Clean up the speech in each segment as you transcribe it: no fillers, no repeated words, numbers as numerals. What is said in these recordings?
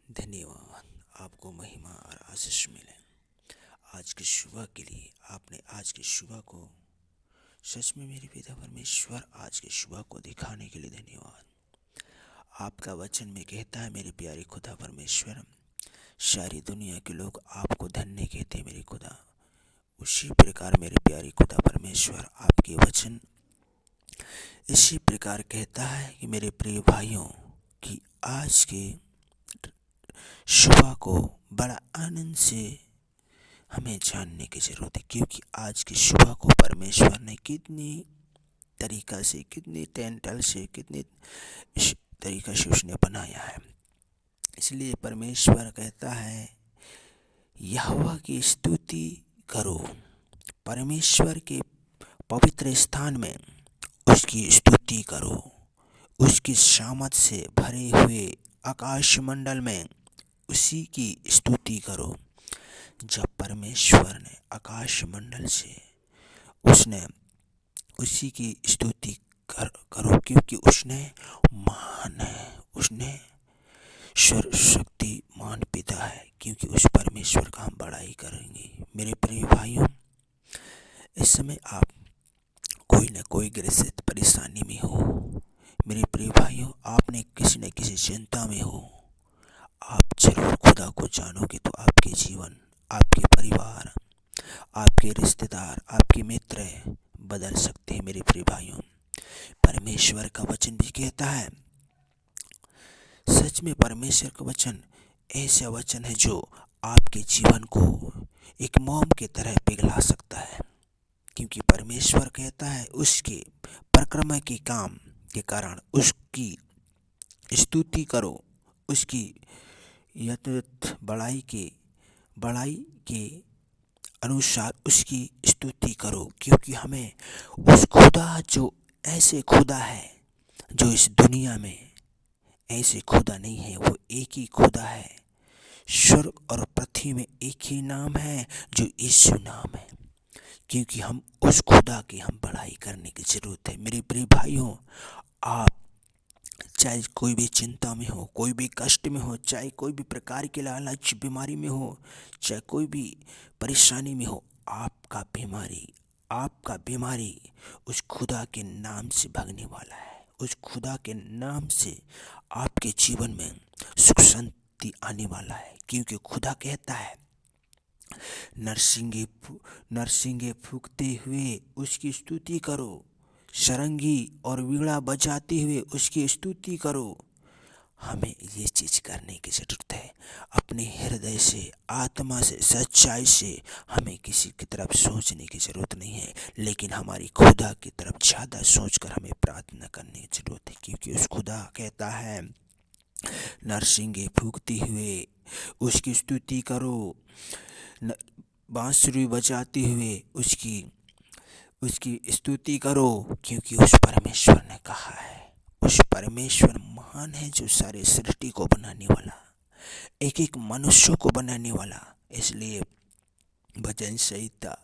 धन्यवाद। आपको महिमा और आशीष मिले। आज की सुबह के लिए आपने आज की सुबह को सच में मेरे पिता परमेश्वर आज की सुबह को दिखाने के लिए धन्यवाद। आपका वचन में कहता है मेरे प्यारे खुदा परमेश्वर, सारी दुनिया के लोग आपको धन्य कहते हैं मेरे खुदा। उसी प्रकार मेरे प्यारे खुदा परमेश्वर आपके वचन इसी प्रकार कहता है कि मेरे प्रिय भाइयों कि आज के सुबह को बड़ा आनंद से हमें जानने की ज़रूरत है, क्योंकि आज की सुबह को परमेश्वर ने कितनी तरीका से, कितनी टेंटल से, कितनी तरीका से उसने बनाया है। इसलिए परमेश्वर कहता है यहोवा की स्तुति करो, परमेश्वर के पवित्र स्थान में उसकी स्तुति करो, उसकी सामत से भरे हुए आकाश मंडल में उसी की स्तुति करो। जब परमेश्वर ने आकाश मंडल से उसने उसी की स्तुति करो, क्योंकि उसने महान है, उसने सर्वशक्तिमान पिता है, क्योंकि उस परमेश्वर का हम बड़ाई करेंगे। मेरे प्रिय भाइयों, इस समय आप कोई न कोई ग्रसित परेशानी में हो। मेरे प्रिय भाइयों, आपने किसी न किसी चिंता में हो। आप जरूर खुदा को जानोगे तो आपके जीवन, आपके परिवार, आपके रिश्तेदार, आपके मित्र बदल सकते हैं। मेरे प्रिय भाइयों, परमेश्वर का वचन भी कहता है, सच में परमेश्वर का वचन ऐसा वचन है जो आपके जीवन को एक मोम की तरह पिघला सकता है, क्योंकि परमेश्वर कहता है उसके परिक्रमा के काम के कारण उसकी स्तुति करो, उसकी यथार्थ बड़ाई के अनुसार उसकी स्तुति करो, क्योंकि हमें उस खुदा जो ऐसे खुदा है, जो इस दुनिया में ऐसे खुदा नहीं है, वो एक ही खुदा है। स्वर्ग और पृथ्वी में एक ही नाम है जो यीशु नाम है, क्योंकि हम उस खुदा की हम बड़ाई करने की जरूरत है। मेरे प्रिय भाइयों, आप चाहे कोई भी चिंता में हो, कोई भी कष्ट में हो, चाहे कोई भी प्रकार की लालच बीमारी में हो, चाहे कोई भी परेशानी में हो, आपका बीमारी उस खुदा के नाम से भागने वाला है। उस खुदा के नाम से आपके जीवन में सुख शांति आने वाला है, क्योंकि खुदा कहता है नरसिंगे फूंकते हुए उसकी स्तुति करो, सरंगी और वीणा बजाते हुए उसकी स्तुति करो। हमें ये चीज़ करने की ज़रूरत है। अपने हृदय से, आत्मा से, सच्चाई से हमें किसी की तरफ सोचने की ज़रूरत नहीं है, लेकिन हमारी खुदा की तरफ ज़्यादा सोचकर हमें प्रार्थना करने की ज़रूरत है, क्योंकि उस खुदा कहता है नरसिंगे फूंकते हुए उसकी स्तुति करो, बांसुरी बजाते हुए उसकी स्तुति करो, क्योंकि उस परमेश्वर ने कहा है। उस परमेश्वर महान है जो सारे सृष्टि को बनाने वाला, एक एक मनुष्य को बनाने वाला। इसलिए भजन संहिता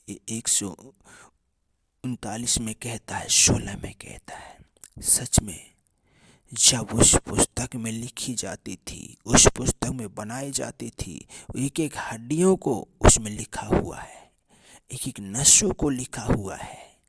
139 में कहता है, 16 में कहता है, सच में जब उस पुस्तक में लिखी जाती थी, उस पुस्तक में बनाई जाती थी, एक एक हड्डियों को उसमें लिखा हुआ है, एक एक नसों को लिखा हुआ है।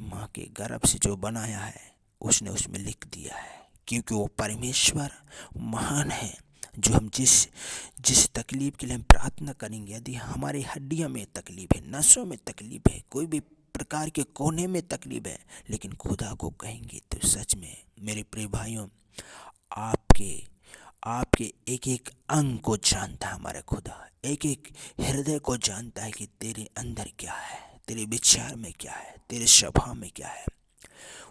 माँ के गर्भ से जो बनाया है उसने उसमें लिख दिया है, क्योंकि वो परमेश्वर महान है। जो हम जिस तकलीफ के लिए हम प्रार्थना करेंगे, यदि हमारी हड्डियों में तकलीफ है, नसों में तकलीफ है, कोई भी प्रकार के कोने में तकलीफ है, लेकिन खुदा को कहेंगे तो सच में मेरे प्रिय भाइयों, आपके एक एक अंग को जानता है हमारा खुदा, एक एक हृदय को जानता है कि तेरे अंदर क्या है, तेरे विचार में क्या है, तेरे स्वभाव में क्या है।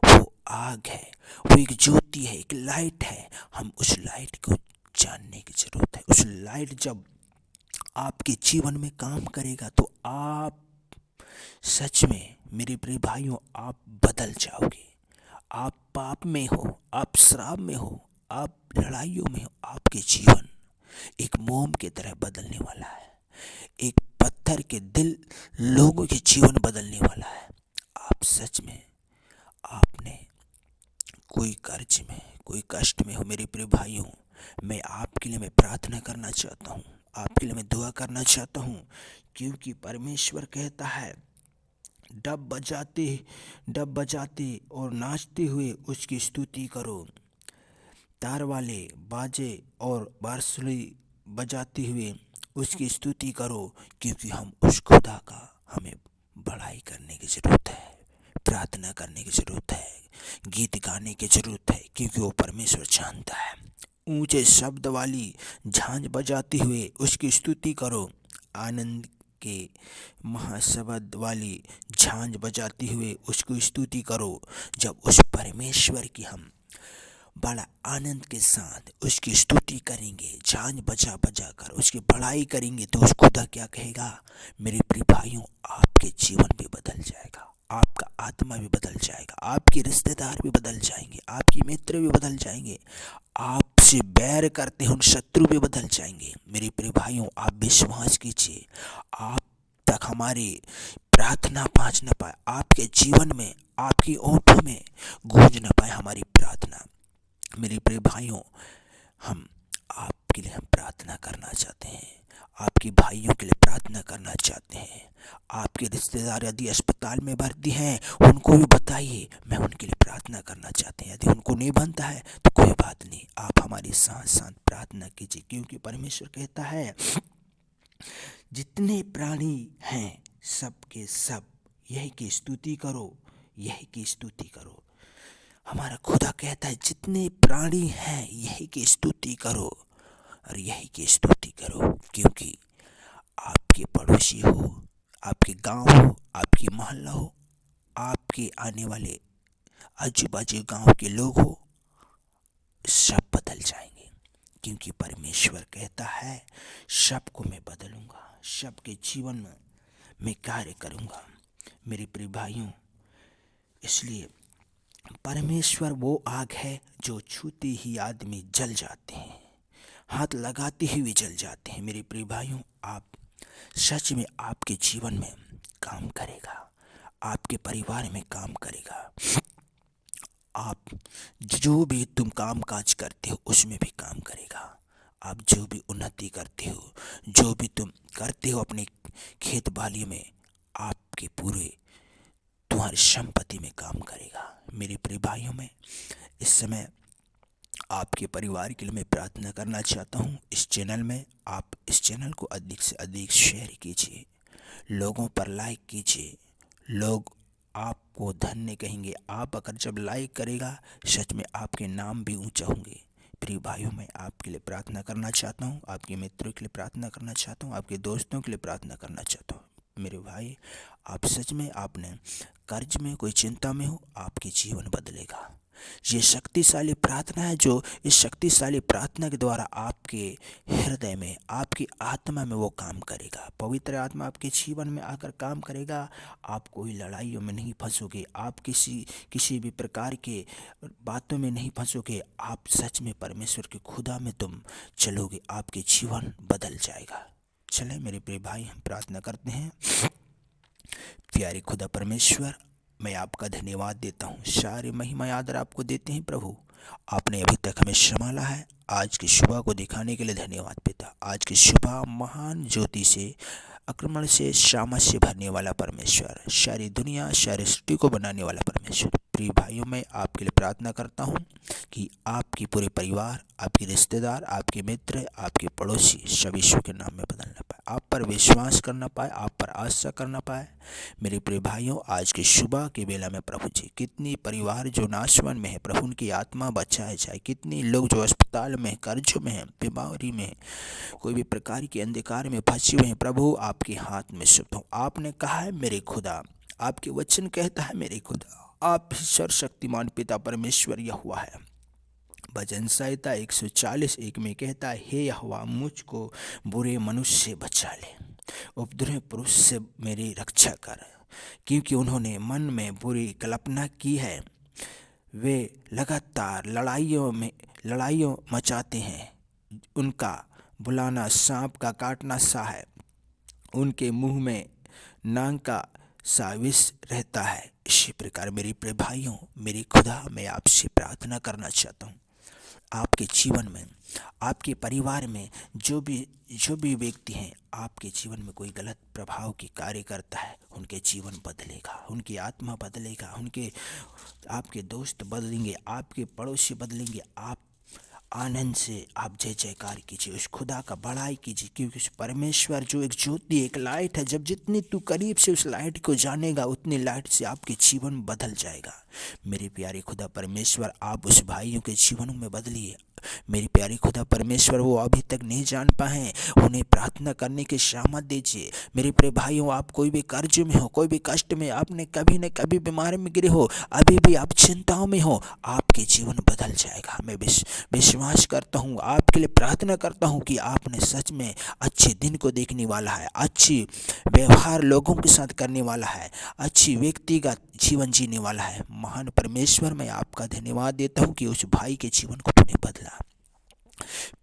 वो आग है, वो एक ज्योति है, एक लाइट है। हम उस लाइट को जानने की जरूरत है। उस लाइट जब आपके जीवन में काम करेगा तो आप सच में मेरे प्रिय भाइयों, आप बदल जाओगे। आप पाप में हो, आप श्राप में हो, आप लड़ाइयों में हो, आपके जीवन एक मोम की तरह बदलने वाला है। एक पत्थर के दिल लोगों के जीवन बदलने वाला है। आप सच में, आपने कोई कर्ज में, कोई कष्ट में हो, मेरे प्रिय भाइयों, मैं आपके लिए मैं प्रार्थना करना चाहता हूँ, आपके लिए मैं दुआ करना चाहता हूँ, क्योंकि परमेश्वर कहता है डब बजाते डब बजाते और नाचते हुए उसकी स्तुति करो, तार वाले बाजे और बांसुरी बजाते हुए उसकी स्तुति करो, क्योंकि हम उस खुदा का हमें बड़ाई करने की ज़रूरत है, प्रार्थना करने की ज़रूरत है, गीत गाने की ज़रूरत है, क्योंकि वो परमेश्वर जानता है। ऊंचे शब्द वाली झांझ बजाते हुए उसकी स्तुति करो, आनंद के महाशब्द वाली झांझ बजाते हुए उसकी स्तुति करो। जब उस परमेश्वर की हम बड़ा आनंद के साथ उसकी स्तुति करेंगे, झांझ बजा बजा कर उसकी बड़ाई करेंगे, तो उस खुदा क्या कहेगा, मेरे प्रिय भाइयों, आपके जीवन भी बदल जाएगा, आपका आत्मा भी बदल जाएगा, आपके रिश्तेदार भी बदल जाएंगे, आपके मित्र भी बदल जाएंगे, आपसे बैर करते उन शत्रु भी बदल जाएंगे। मेरे प्रिय भाइयों, आप विश्वास कीजिए, आप तक हमारी प्रार्थना पहुंच न पाए, आपके जीवन में, आपकी ओठों में गूंज न पाए हमारी प्रार्थना। मेरे प्रिय भाइयों, हम आपके लिए हम प्रार्थना करना चाहते हैं, आपके भाइयों के लिए प्रार्थना करना चाहते हैं। आपके रिश्तेदार यदि अस्पताल में भर्ती हैं, उनको भी बताइए, मैं उनके लिए प्रार्थना करना चाहते हैं। यदि उनको नहीं बनता है तो कोई बात नहीं, आप हमारे साथ साथ प्रार्थना कीजिए, क्योंकि परमेश्वर कहता है जितने प्राणी हैं सबके सब यही की स्तुति करो, यही की स्तुति करो। हमारा खुदा कहता है जितने प्राणी हैं यही की स्तुति करो और यही की स्तुति करो, क्योंकि आपके पड़ोसी हो, आपके गांव हो, आपकी मोहल्ला हो, आपके आने वाले आजू बाजू गांव के लोग हो, सब बदल जाएंगे, क्योंकि परमेश्वर कहता है सबको मैं बदलूंगा, सबके जीवन में मैं कार्य करूंगा। मेरे प्रिय भाइयों, इसलिए परमेश्वर वो आग है जो छूते ही आदमी जल जाते हैं, हाथ लगाते हुए जल जाते हैं। मेरे प्रिय भाइयों, आप सच में आपके जीवन में काम करेगा, आपके परिवार में काम करेगा, आप जो भी तुम काम काज करते हो उसमें भी काम करेगा। आप जो भी उन्नति करते हो, जो भी तुम करते हो अपने खेत बाली में, आपके पूरे तुम्हारी संपत्ति में काम करेगा। मेरे प्रिय भाइयों, में इस समय आपके परिवार के लिए मैं प्रार्थना करना चाहता हूँ। इस चैनल में आप इस चैनल को अधिक से अधिक शेयर कीजिए, लोगों पर लाइक कीजिए, लोग आपको धन्य कहेंगे। आप अगर जब लाइक करेगा, सच में आपके नाम भी ऊंचा होंगे। प्रिय भाइयों, मैं आपके लिए प्रार्थना करना चाहता हूँ, आपके मित्रों के लिए प्रार्थना करना चाहता हूँ, आपके दोस्तों के लिए प्रार्थना करना चाहता हूँ। मेरे भाई, आप सच में आपने कर्ज में कोई चिंता में हो, आपके जीवन बदलेगा। ये शक्तिशाली प्रार्थना है, जो इस शक्तिशाली प्रार्थना के द्वारा आपके हृदय में, आपकी आत्मा में वो काम करेगा। पवित्र आत्मा आपके जीवन में आकर काम करेगा। आप कोई लड़ाइयों में नहीं फंसोगे, आप किसी भी प्रकार के बातों में नहीं फंसोगे। आप सच में परमेश्वर के खुदा में तुम चलोगे, आपके जीवन बदल जाएगा। चले मेरे प्रिय भाई, हम प्रार्थना करते हैं। प्यारे खुदा परमेश्वर, मैं आपका धन्यवाद देता हूँ, सारी महिमा आदर आपको देते हैं प्रभु। आपने अभी तक हमें संभाला है, आज की सुबह को दिखाने के लिए धन्यवाद पिता। आज की सुबह महान ज्योति से, आक्रमण से, शामत से भरने वाला परमेश्वर, सारी दुनिया, सारी सृष्टि को बनाने वाला परमेश्वर। प्रिय भाइयों, मैं आपके लिए प्रार्थना करता हूँ कि आपके पूरे परिवार, आपके रिश्तेदार, आपके मित्र, आपके पड़ोसी सब यीशु के नाम में बदल ना पाए, आप पर विश्वास करना पाए, आप पर आशा करना पाए। मेरे प्रिय भाइयों, आज की सुबह के बेला में प्रभु जी, कितनी परिवार जो नाशवन में है प्रभु, उनकी आत्मा बचाए जाए। कितने लोग जो अस्पताल में, कर्जों में हैं, बीमारी में, कोई भी प्रकार के अंधकार में फंसे हुए हैं प्रभु, आपके हाथ में सुप्त हो। आपने कहा है मेरे खुदा, आपके वचन कहता है मेरे खुदा, आप सर्वशक्तिमान पिता परमेश्वर यहोवा है। भजन संहिता 140:1 में कहता है, हे यहोवा, मुझको बुरे मनुष्य से बचा ले, उपद्रवी पुरुष से मेरी रक्षा कर, क्योंकि उन्होंने मन में बुरी कल्पना की है। वे लगातार लड़ाइयों मचाते हैं, उनका बुलाना सांप का काटना सा है, उनके मुंह में नाग का सा विष रहता है। इसी प्रकार मेरे प्रिय भाइयों, मेरे खुदा, मैं आपसे प्रार्थना करना चाहता हूँ, आपके जीवन में, आपके परिवार में जो भी व्यक्ति हैं आपके जीवन में कोई गलत प्रभाव की कार्य करता है, उनके जीवन बदलेगा, उनकी आत्मा बदलेगा, उनके आपके दोस्त बदलेंगे, आपके पड़ोसी बदलेंगे। आप आनंद से आप जय जयकार कीजिए, उस खुदा का बड़ाई कीजिए, क्योंकि उस परमेश्वर जो एक ज्योति, एक लाइट है, जब जितनी तू करीब से उस लाइट को जानेगा उतनी लाइट से आपके जीवन बदल जाएगा। मेरे प्यारे खुदा परमेश्वर, आप उस भाइयों के जीवनों में बदलिए। मेरी प्यारी खुदा परमेश्वर, वो अभी तक नहीं जान पाए, उन्हें प्रार्थना करने की शामत दीजिए। मेरे प्रिय भाइयों, आप कोई भी कर्ज में हो, कोई भी कष्ट में, आपने कभी न कभी बीमारी में गिरे हो, अभी भी आप चिंताओं में हो, आपके जीवन बदल जाएगा। मैं विश्वास करता हूँ, आपके लिए प्रार्थना करता हूँ कि आपने सच में अच्छे दिन को देखने वाला है, अच्छी व्यवहार लोगों के साथ करने वाला है, अच्छी व्यक्तिगत जीवन जीने वाला है। महान परमेश्वर, मैं आपका धन्यवाद देता हूँ कि उस भाई के जीवन को तूने बदला।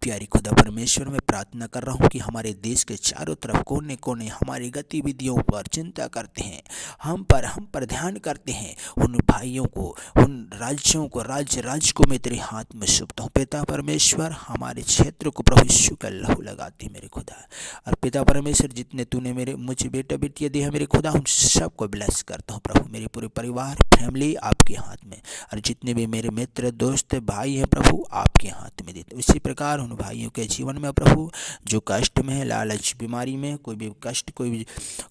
प्यारी खुदा परमेश्वर, मैं प्रार्थना कर रहा हूँ कि हमारे देश के चारों तरफ कोने कोने हमारी गतिविधियों पर चिंता करते हैं, हम पर ध्यान करते हैं, उन भाइयों को, उन राज्यों को, राज्य को मैं तेरे हाथ में सौंपता हूँ। पिता परमेश्वर, हमारे क्षेत्र को प्रभु यीशु का लहू लगाती मेरे खुदा। और पिता परमेश्वर, जितने तूने मुझे बेटा बेटियाँ दिए हैं मेरे खुदा, उन सबको ब्लेस करता हूँ प्रभु। मेरे पूरे परिवार, फैमिली आपके हाथ में, और जितने भी मेरे मित्र, दोस्त, भाई हैं प्रभु, आपके हाथ में देते। इसी प्रकार उन भाइयों के जीवन में प्रभु जो कष्ट में है, लालच, बीमारी में, कोई भी कष्ट, कोई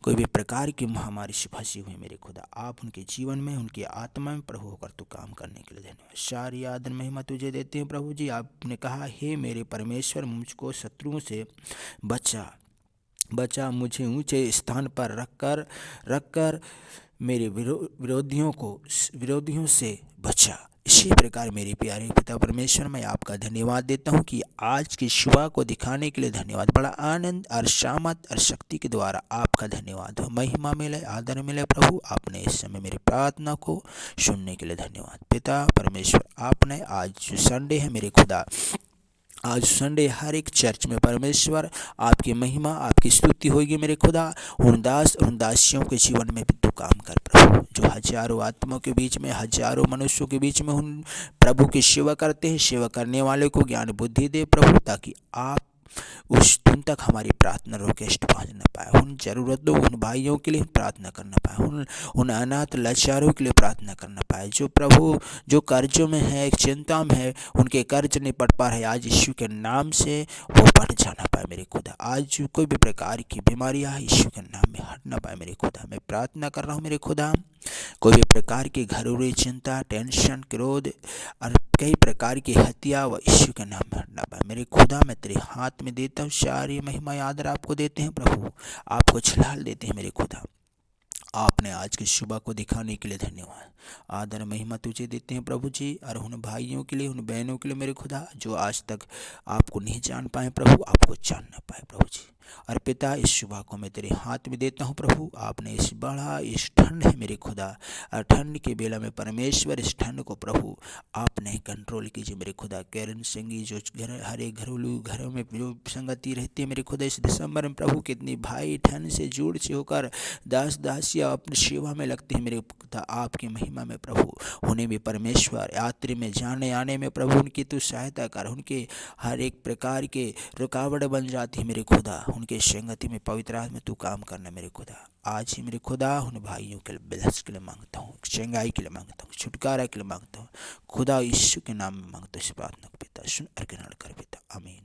भी प्रकार की महामारी से फंसी हुई मेरे खुदा, आप उनके जीवन में, उनकी आत्मा में प्रभु होकर तू काम करने के लिए धन्यवाद। सारी आदर महिमा तुझे देते हैं प्रभु जी। आपने कहा, हे मेरे परमेश्वर, मुझको शत्रुओं से बचा, मुझे ऊंचे स्थान पर रखकर मेरे विरोधियों से बचा। इसी प्रकार मेरे प्यारे पिता परमेश्वर, मैं आपका धन्यवाद देता हूँ कि आज की सुबह को दिखाने के लिए धन्यवाद। बड़ा आनंद और शामत और शक्ति के द्वारा आपका धन्यवाद हो। महिमा मिले, आदर मिले प्रभु। आपने इस समय मेरी प्रार्थना को सुनने के लिए धन्यवाद। पिता परमेश्वर, आपने आज संडे है मेरे खुदा, आज संडे हर एक चर्च में परमेश्वर आपकी महिमा, आपकी स्तुति होगी मेरे खुदा। उन दासियों के जीवन में भी तू काम कर प्रभु, जो हजारों आत्माओं के बीच में, हजारों मनुष्यों के बीच में उन प्रभु की सेवा करते हैं। सेवा करने वाले को ज्ञान बुद्धि दे प्रभु, ताकि आप उस दिन तक हमारी प्रार्थना रोकेस्ट पहुँच न पाए। उन जरूरतों, उन भाइयों के लिए प्रार्थना करना पाए, उन अनाथ लाचारों के लिए प्रार्थना करना पाए, जो प्रभु जो कर्जों में है, चिंता में है, उनके कर्ज नहीं पट पा रहे, आज यीशु के नाम से वो पट जाना पाए मेरे खुदा। आज कोई भी प्रकार की बीमारियाँ यीशु के नाम में हट ना पाए मेरे खुदा। मैं प्रार्थना कर रहा हूँ मेरे खुदा, कोई भी प्रकार की घरेलू चिंता, टेंशन, क्रोध और कई प्रकार की हत्या व यीशु के नाम में हटना पाए मेरे खुदा। मैं तेरे हाथ में देता हूँ, सारी महिमा आदर आपको देते हैं प्रभु, आपको छलाल देते हैं मेरे खुदा। आपने आज की सुबह को दिखाने के लिए धन्यवाद। आदर महिमा तुझे देते हैं प्रभु जी। और उन भाइयों के लिए, उन बहनों के लिए मेरे खुदा, जो आज तक आपको नहीं जान पाए प्रभु, आपको जान ना पाए प्रभु जी। और पिता, इस सुबह को मैं तेरे हाथ में देता हूँ प्रभु। आपने इस ठंड है मेरे खुदा, और ठंड के बेला में परमेश्वर, इस ठंड को प्रभु आपने कंट्रोल कीजिए मेरे खुदा। कैरन सिंगी, जो हर एक घरेलू घरों में जो संगति रहती है मेरे खुदा, इस दिसंबर में प्रभु कितनी भाई ठंड से जुड़ से होकर दासियाँ अपनी सेवा में लगती हैं मेरे खुदा। आपकी महिमा में प्रभु, उन्हें भी परमेश्वर यात्री में जाने आने में प्रभु उनकी तू सहायता कर। उनके हर एक प्रकार के रुकावट बन जाती है मेरे खुदा, उनके संगति में, पवित्र आत्मा में तू काम करना मेरे खुदा। आज ही मेरे खुदा उन भाइयों के लिए ब्लेस के लिए मांगता हूँ, चंगाई के लिए मांगता हूँ, छुटकारा के लिए मांगता हूँ खुदा, यीशु के नाम में मांगता हूँ इस प्रार्थना को पिता, सुन और ग्रहण कर पिता, आमीन।